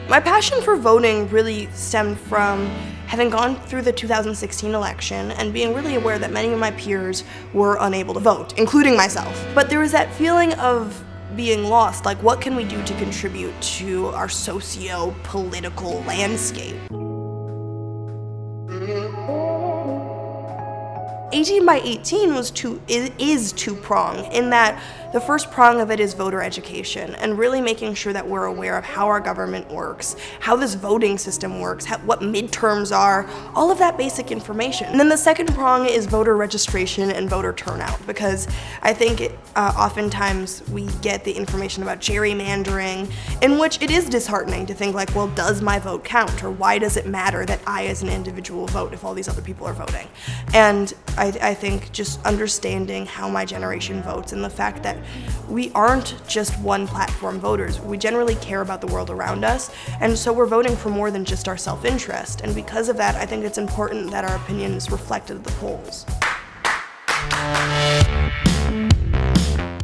My passion for voting really stemmed from having gone through the 2016 election and being really aware that many of my peers were unable to vote, including myself. But there was that feeling of being lost, like what can we do to contribute to our socio-political landscape? 18 by 18 is two-pronged in that the first prong of it is voter education and really making sure that we're aware of how our government works, how this voting system works, what midterms are, all of that basic information. And then the second prong is voter registration and voter turnout, because I think oftentimes we get the information about gerrymandering, in which it is disheartening to think like, well, does my vote count? Or why does it matter that I as an individual vote if all these other people are voting? And I think just understanding how my generation votes and the fact that we aren't just one platform voters. We generally care about the world around us, and so we're voting for more than just our self-interest. And because of that, I think it's important that our opinion is reflected at the polls.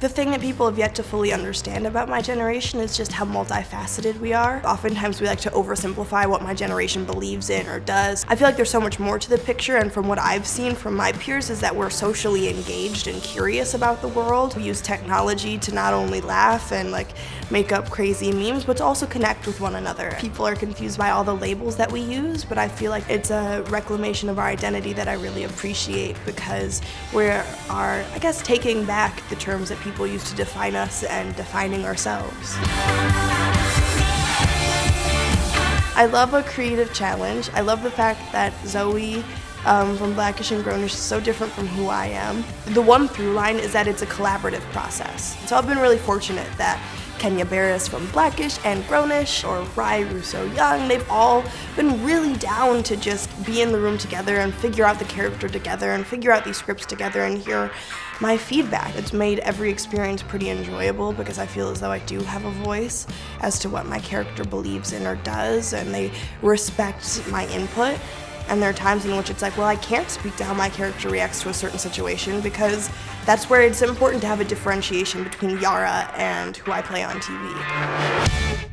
The thing that people have yet to fully understand about my generation is just how multifaceted we are. Oftentimes we like to oversimplify what my generation believes in or does. I feel like there's so much more to the picture, and from what I've seen from my peers is that we're socially engaged and curious about the world. We use technology to not only laugh and make up crazy memes, but to also connect with one another. People are confused by all the labels that we use, but I feel like it's a reclamation of our identity that I really appreciate, because we are, I guess, taking back the terms that people used to define us and defining ourselves. I love a creative challenge. I love the fact that Zoe from Blackish and Grownish is so different from who I am. The one through line is that it's a collaborative process. So I've been really fortunate that Kenya Barris from Blackish and Grownish, or Rai Russo-Young, they've all been really down to just be in the room together and figure out the character together and figure out these scripts together and hear my feedback. It's made every experience pretty enjoyable because I feel as though I do have a voice as to what my character believes in or does, and they respect my input. And there are times in which it's like, well, I can't speak to how my character reacts to a certain situation, because that's where it's important to have a differentiation between Yara and who I play on TV.